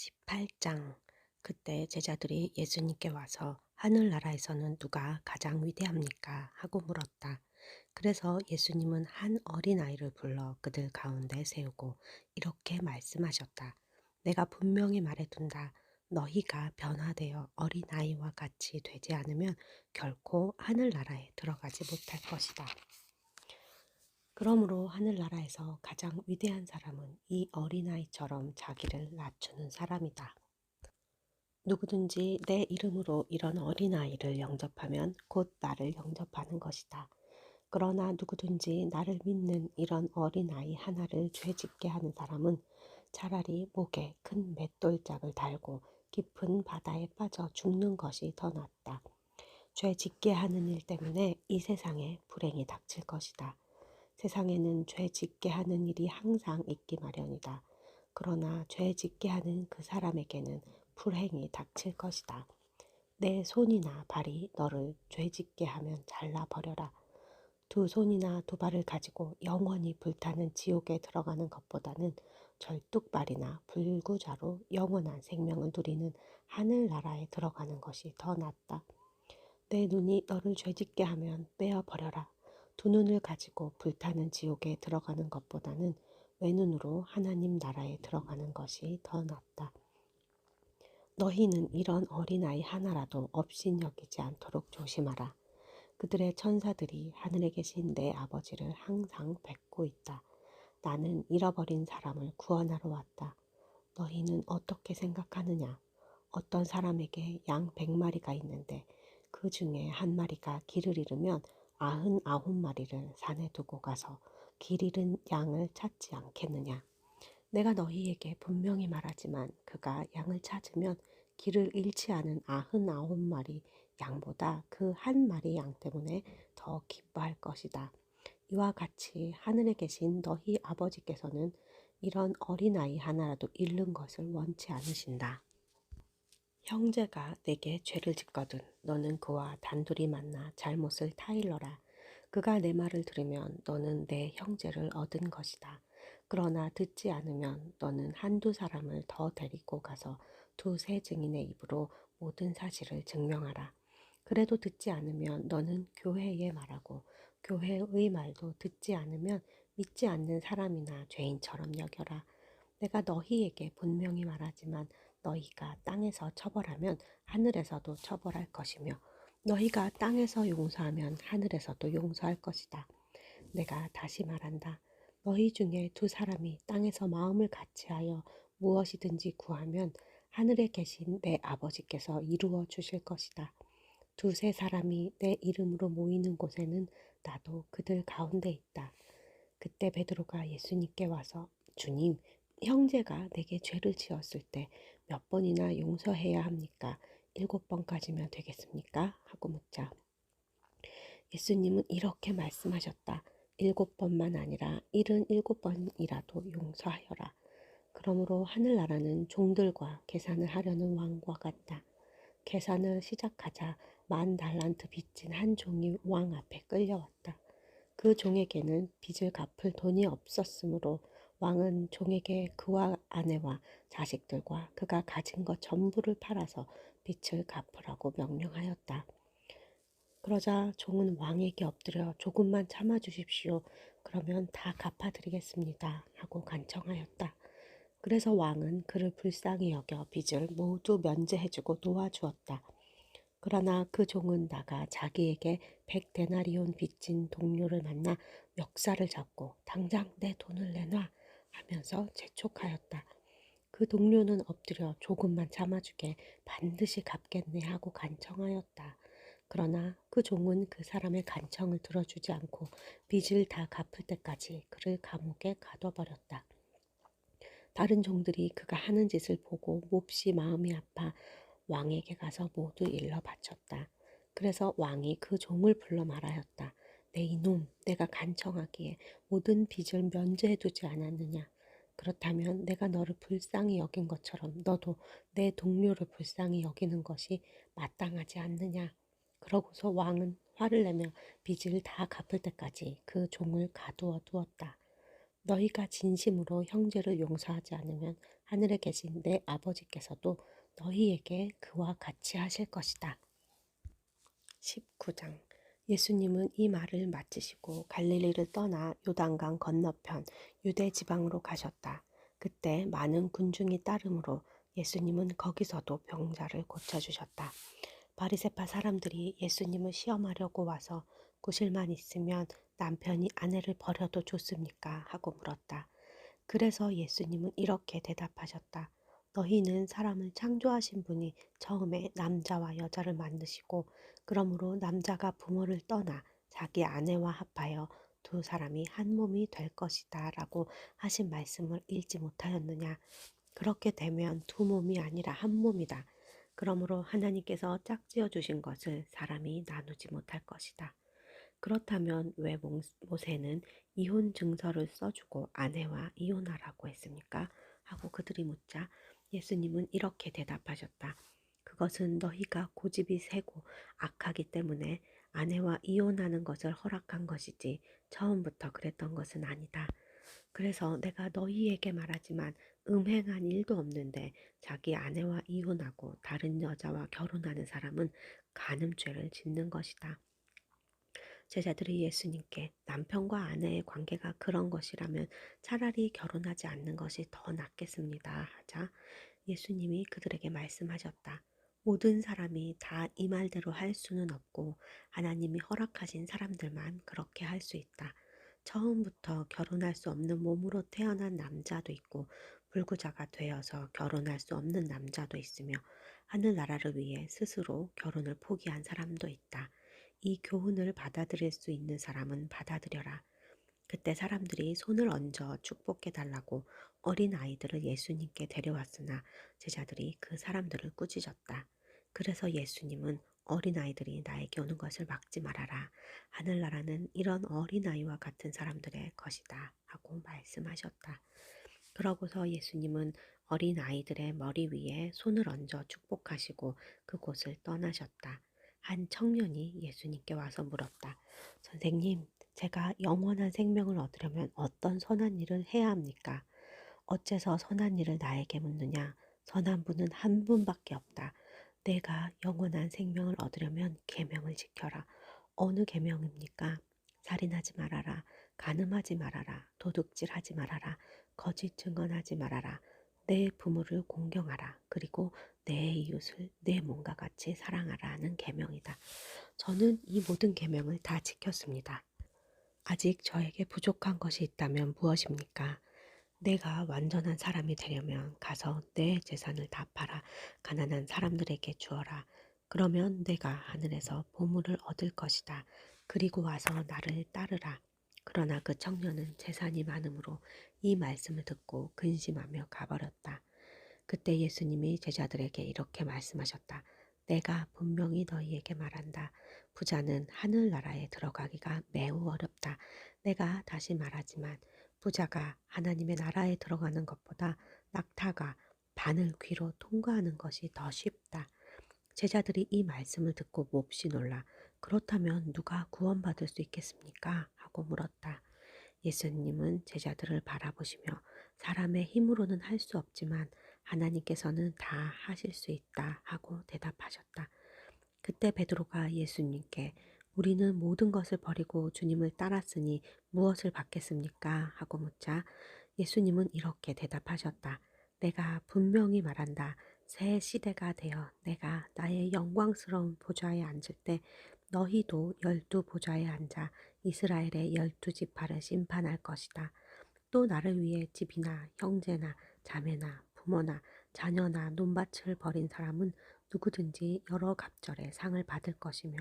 18장. 그때 제자들이 예수님께 와서 하늘나라에서는 누가 가장 위대합니까? 하고 물었다. 그래서 예수님은 한 어린아이를 불러 그들 가운데 세우고 이렇게 말씀하셨다. 내가 분명히 말해둔다. 너희가 변화되어 어린아이와 같이 되지 않으면 결코 하늘나라에 들어가지 못할 것이다. 그러므로 하늘나라에서 가장 위대한 사람은 이 어린아이처럼 자기를 낮추는 사람이다. 누구든지 내 이름으로 이런 어린아이를 영접하면 곧 나를 영접하는 것이다. 그러나 누구든지 나를 믿는 이런 어린아이 하나를 죄짓게 하는 사람은 차라리 목에 큰 맷돌짝을 달고 깊은 바다에 빠져 죽는 것이 더 낫다. 죄짓게 하는 일 때문에 이 세상에 불행이 닥칠 것이다. 세상에는 죄짓게 하는 일이 항상 있기 마련이다. 그러나 죄짓게 하는 그 사람에게는 불행이 닥칠 것이다. 내 손이나 발이 너를 죄짓게 하면 잘라버려라. 두 손이나 두 발을 가지고 영원히 불타는 지옥에 들어가는 것보다는 절뚝발이나 불구자로 영원한 생명을 누리는 하늘나라에 들어가는 것이 더 낫다. 내 눈이 너를 죄짓게 하면 떼어버려라. 두 눈을 가지고 불타는 지옥에 들어가는 것보다는 외눈으로 하나님 나라에 들어가는 것이 더 낫다. 너희는 이런 어린아이 하나라도 업신여기지 않도록 조심하라. 그들의 천사들이 하늘에 계신 내 아버지를 항상 뵙고 있다. 나는 잃어버린 사람을 구원하러 왔다. 너희는 어떻게 생각하느냐? 어떤 사람에게 양 100마리가 있는데 그 중에 한 마리가 길을 잃으면 99마리를 산에 두고 가서 길 잃은 양을 찾지 않겠느냐? 내가 너희에게 분명히 말하지만 그가 양을 찾으면 길을 잃지 않은 99마리 양보다 그 한 마리 양 때문에 더 기뻐할 것이다. 이와 같이 하늘에 계신 너희 아버지께서는 이런 어린아이 하나라도 잃는 것을 원치 않으신다. 형제가 내게 죄를 짓거든 너는 그와 단둘이 만나 잘못을 타일러라. 그가 내 말을 들으면 너는 내 형제를 얻은 것이다. 그러나 듣지 않으면 너는 한두 사람을 더 데리고 가서 두세 증인의 입으로 모든 사실을 증명하라. 그래도 듣지 않으면 너는 교회에 말하고 교회의 말도 듣지 않으면 믿지 않는 사람이나 죄인처럼 여겨라. 내가 너희에게 분명히 말하지만 너희가 땅에서 처벌하면 하늘에서도 처벌할 것이며 너희가 땅에서 용서하면 하늘에서도 용서할 것이다. 내가 다시 말한다. 너희 중에 두 사람이 땅에서 마음을 같이하여 무엇이든지 구하면 하늘에 계신 내 아버지께서 이루어 주실 것이다. 두세 사람이 내 이름으로 모이는 곳에는 나도 그들 가운데 있다. 그때 베드로가 예수님께 와서 주님, 형제가 내게 죄를 지었을 때 몇 번이나 용서해야 합니까? 7번까지면 되겠습니까? 하고 묻자 예수님은 이렇게 말씀하셨다. 7번만 아니라 77번이라도 용서하여라. 그러므로 하늘나라는 종들과 계산을 하려는 왕과 같다. 계산을 시작하자 10달란트 빚진 한 종이 왕 앞에 끌려왔다. 그 종에게는 빚을 갚을 돈이 없었으므로 왕은 종에게 그와 아내와 자식들과 그가 가진 것 전부를 팔아서 빚을 갚으라고 명령하였다. 그러자 종은 왕에게 엎드려 조금만 참아 주십시오. 그러면 다 갚아드리겠습니다. 하고 간청하였다. 그래서 왕은 그를 불쌍히 여겨 빚을 모두 면제해주고 놓아주었다. 그러나 그 종은 나가 자기에게 100데나리온 빚진 동료를 만나 멱살을 잡고 당장 내 돈을 내놔 하면서 재촉하였다. 그 동료는 엎드려 조금만 참아주게 반드시 갚겠네 하고 간청하였다. 그러나 그 종은 그 사람의 간청을 들어주지 않고 빚을 다 갚을 때까지 그를 감옥에 가둬버렸다. 다른 종들이 그가 하는 짓을 보고 몹시 마음이 아파 왕에게 가서 모두 일러 바쳤다. 그래서 왕이 그 종을 불러 말하였다. 내 이놈, 내가 간청하기에 모든 빚을 면제해두지 않았느냐. 그렇다면 내가 너를 불쌍히 여긴 것처럼 너도 내 동료를 불쌍히 여기는 것이 마땅하지 않느냐. 그러고서 왕은 화를 내며 빚을 다 갚을 때까지 그 종을 가두어 두었다. 너희가 진심으로 형제를 용서하지 않으면 하늘에 계신 내 아버지께서도 너희에게 그와 같이 하실 것이다. 19장. 예수님은 이 말을 마치시고 갈릴리를 떠나 요단강 건너편 유대 지방으로 가셨다. 그때 많은 군중이 따르므로 예수님은 거기서도 병자를 고쳐주셨다. 바리새파 사람들이 예수님을 시험하려고 와서 구실만 있으면 남편이 아내를 버려도 좋습니까? 하고 물었다. 그래서 예수님은 이렇게 대답하셨다. 너희는 사람을 창조하신 분이 처음에 남자와 여자를 만드시고 그러므로 남자가 부모를 떠나 자기 아내와 합하여 두 사람이 한 몸이 될 것이다 라고 하신 말씀을 읽지 못하였느냐. 그렇게 되면 두 몸이 아니라 한 몸이다. 그러므로 하나님께서 짝지어 주신 것을 사람이 나누지 못할 것이다. 그렇다면 왜 모세는 이혼 증서를 써주고 아내와 이혼하라고 했습니까? 하고 그들이 묻자 예수님은 이렇게 대답하셨다. 그것은 너희가 고집이 세고 악하기 때문에 아내와 이혼하는 것을 허락한 것이지 처음부터 그랬던 것은 아니다. 그래서 내가 너희에게 말하지만 음행한 일도 없는데 자기 아내와 이혼하고 다른 여자와 결혼하는 사람은 간음죄를 짓는 것이다. 제자들이 예수님께 남편과 아내의 관계가 그런 것이라면 차라리 결혼하지 않는 것이 더 낫겠습니다 하자 예수님이 그들에게 말씀하셨다. 모든 사람이 다 이 말대로 할 수는 없고 하나님이 허락하신 사람들만 그렇게 할 수 있다. 처음부터 결혼할 수 없는 몸으로 태어난 남자도 있고 불구자가 되어서 결혼할 수 없는 남자도 있으며 하늘나라를 위해 스스로 결혼을 포기한 사람도 있다. 이 교훈을 받아들일 수 있는 사람은 받아들여라. 그때 사람들이 손을 얹어 축복해 달라고 어린 아이들을 예수님께 데려왔으나 제자들이 그 사람들을 꾸짖었다. 그래서 예수님은 어린아이들이 나에게 오는 것을 막지 말아라. 하늘나라는 이런 어린아이와 같은 사람들의 것이다. 하고 말씀하셨다. 그러고서 예수님은 어린아이들의 머리 위에 손을 얹어 축복하시고 그곳을 떠나셨다. 한 청년이 예수님께 와서 물었다. 선생님, 제가 영원한 생명을 얻으려면 어떤 선한 일을 해야 합니까? 어째서 선한 일을 나에게 묻느냐? 선한 분은 한 분밖에 없다. 내가 영원한 생명을 얻으려면 계명을 지켜라. 어느 계명입니까? 살인하지 말아라. 간음하지 말아라. 도둑질하지 말아라. 거짓 증언하지 말아라. 내 부모를 공경하라. 그리고 내 이웃을 내 몸과 같이 사랑하라는 계명이다. 저는 이 모든 계명을 다 지켰습니다. 아직 저에게 부족한 것이 있다면 무엇입니까? 내가 완전한 사람이 되려면 가서 내 재산을 다 팔아 가난한 사람들에게 주어라. 그러면 내가 하늘에서 보물을 얻을 것이다. 그리고 와서 나를 따르라. 그러나 그 청년은 재산이 많으므로 이 말씀을 듣고 근심하며 가버렸다. 그때 예수님이 제자들에게 이렇게 말씀하셨다. 내가 분명히 너희에게 말한다. 부자는 하늘나라에 들어가기가 매우 어렵다. 내가 다시 말하지만 부자가 하나님의 나라에 들어가는 것보다 낙타가 바늘 귀로 통과하는 것이 더 쉽다. 제자들이 이 말씀을 듣고 몹시 놀라 그렇다면 누가 구원받을 수 있겠습니까? 하고 물었다. 예수님은 제자들을 바라보시며 사람의 힘으로는 할 수 없지만 하나님께서는 다 하실 수 있다 하고 대답하셨다. 그때 베드로가 예수님께 우리는 모든 것을 버리고 주님을 따랐으니 무엇을 받겠습니까? 하고 묻자 예수님은 이렇게 대답하셨다. 내가 분명히 말한다. 새 시대가 되어 내가 나의 영광스러운 보좌에 앉을 때 너희도 12보좌에 앉아 이스라엘의 12지파를 심판할 것이다. 또 나를 위해 집이나 형제나 자매나 부모나 자녀나 논밭을 버린 사람은 누구든지 여러 갑절의 상을 받을 것이며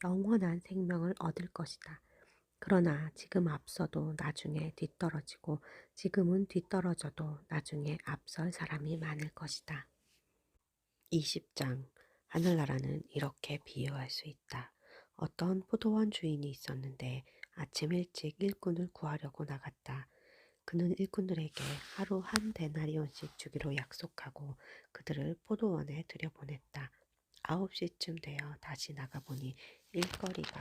영원한 생명을 얻을 것이다. 그러나 지금 앞서도 나중에 뒤떨어지고 지금은 뒤떨어져도 나중에 앞설 사람이 많을 것이다. 20장. 하늘나라는 이렇게 비유할 수 있다. 어떤 포도원 주인이 있었는데 아침 일찍 일꾼을 구하려고 나갔다. 그는 일꾼들에게 하루 한 데나리온씩 주기로 약속하고 그들을 포도원에 들여보냈다. 9시쯤 되어 다시 나가보니 일거리가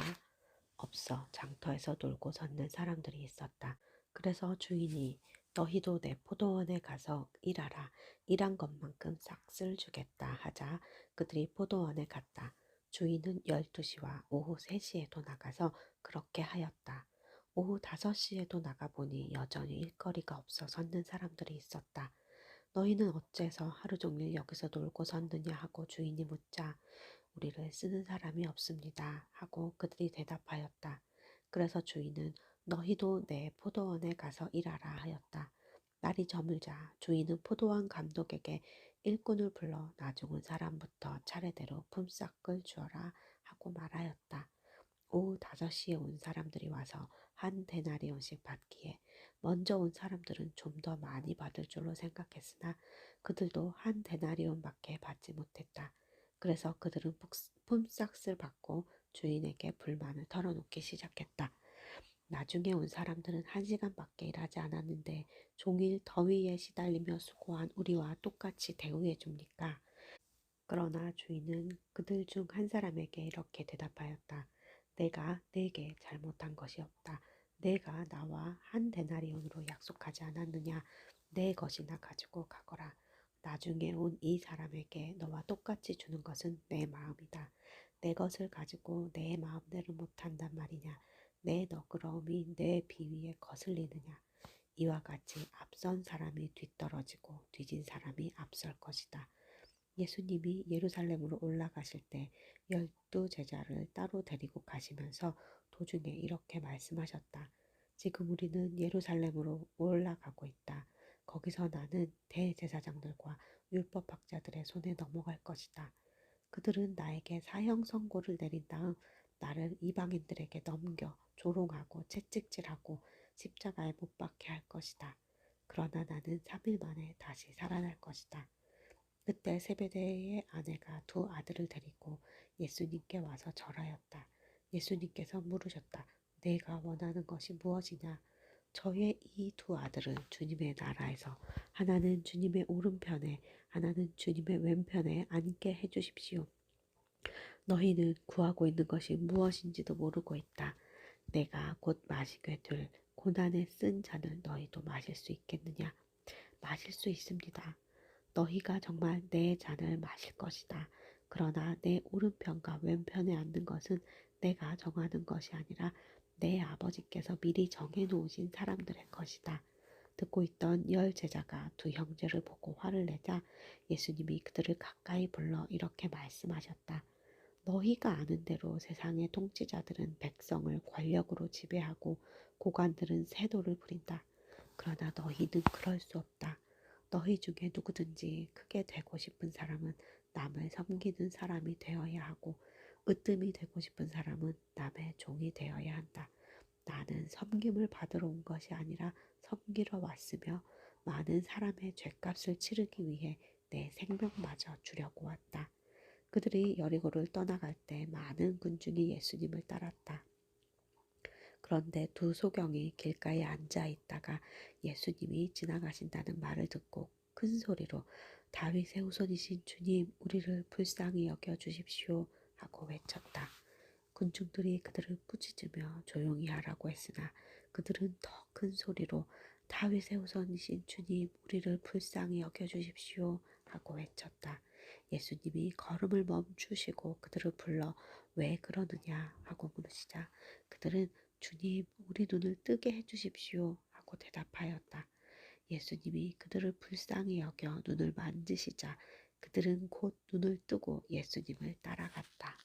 없어 장터에서 놀고 섰는 사람들이 있었다. 그래서 주인이 너희도 내 포도원에 가서 일하라. 일한 것만큼 싹쓸 주겠다 하자 그들이 포도원에 갔다. 주인은 12시와 오후 3시에도 나가서 그렇게 하였다. 오후 5시에도 나가보니 여전히 일거리가 없어 섰는 사람들이 있었다. 너희는 어째서 하루 종일 여기서 놀고 섰느냐 하고 주인이 묻자 우리를 쓰는 사람이 없습니다 하고 그들이 대답하였다. 그래서 주인은 너희도 내 포도원에 가서 일하라 하였다. 날이 저물자 주인은 포도원 감독에게 일꾼을 불러 나중은 사람부터 차례대로 품삯을 주어라 하고 말하였다. 오후 5시에 온 사람들이 와서 한 데나리온씩 받기에 먼저 온 사람들은 좀 더 많이 받을 줄로 생각했으나 그들도 한 데나리온밖에 받지 못했다. 그래서 그들은 품삯을 받고 주인에게 불만을 털어놓기 시작했다. 나중에 온 사람들은 1시간밖에 일하지 않았는데 종일 더위에 시달리며 수고한 우리와 똑같이 대우해 줍니까? 그러나 주인은 그들 중 한 사람에게 이렇게 대답하였다. 내가 네게 잘못한 것이 없다. 내가 나와 한 데나리온으로 약속하지 않았느냐? 내 것이나 가지고 가거라. 나중에 온 이 사람에게 너와 똑같이 주는 것은 내 마음이다. 내 것을 가지고 내 마음대로 못한단 말이냐? 내 너그러움이 내 비위에 거슬리느냐? 이와 같이 앞선 사람이 뒤떨어지고 뒤진 사람이 앞설 것이다. 예수님이 예루살렘으로 올라가실 때 12제자를 따로 데리고 가시면서 도중에 이렇게 말씀하셨다. 지금 우리는 예루살렘으로 올라가고 있다. 거기서 나는 대제사장들과 율법학자들의 손에 넘어갈 것이다. 그들은 나에게 사형 선고를 내린 다음 나를 이방인들에게 넘겨 조롱하고 채찍질하고 십자가에 못 박게 할 것이다. 그러나 나는 3일 만에 다시 살아날 것이다. 그때 세베대의 아내가 두 아들을 데리고 예수님께 와서 절하였다. 예수님께서 물으셨다. 내가 원하는 것이 무엇이냐? 저의 이 두 아들을 주님의 나라에서 하나는 주님의 오른편에 하나는 주님의 왼편에 앉게 해주십시오. 너희는 구하고 있는 것이 무엇인지도 모르고 있다. 내가 곧 마시게 될 고난에 쓴 잔을 너희도 마실 수 있겠느냐? 마실 수 있습니다. 너희가 정말 내 잔을 마실 것이다. 그러나 내 오른편과 왼편에 앉는 것은 내가 정하는 것이 아니라 내 아버지께서 미리 정해 놓으신 사람들의 것이다. 듣고 있던 10제자가 두 형제를 보고 화를 내자 예수님이 그들을 가까이 불러 이렇게 말씀하셨다. 너희가 아는 대로 세상의 통치자들은 백성을 권력으로 지배하고 고관들은 세도를 부린다. 그러나 너희는 그럴 수 없다. 너희 중에 누구든지 크게 되고 싶은 사람은 남을 섬기는 사람이 되어야 하고 으뜸이 되고 싶은 사람은 남의 종이 되어야 한다. 나는 섬김을 받으러 온 것이 아니라 섬기러 왔으며 많은 사람의 죗값을 치르기 위해 내 생명마저 주려고 왔다. 그들이 여리고를 떠나갈 때 많은 군중이 예수님을 따랐다. 그런데 두 소경이 길가에 앉아 있다가 예수님이 지나가신다는 말을 듣고 큰 소리로 다윗의 후손이신 주님, 우리를 불쌍히 여겨 주십시오 하고 외쳤다. 군중들이 그들을 꾸짖으며 조용히 하라고 했으나 그들은 더 큰 소리로 다윗의 후손이신 주님, 우리를 불쌍히 여겨 주십시오 하고 외쳤다. 예수님이 걸음을 멈추시고 그들을 불러 왜 그러느냐 하고 물으시자 그들은 주님, 우리 눈을 뜨게 해주십시오 하고 대답하였다. 예수님이 그들을 불쌍히 여겨 눈을 만지시자 그들은 곧 눈을 뜨고 예수님을 따라갔다.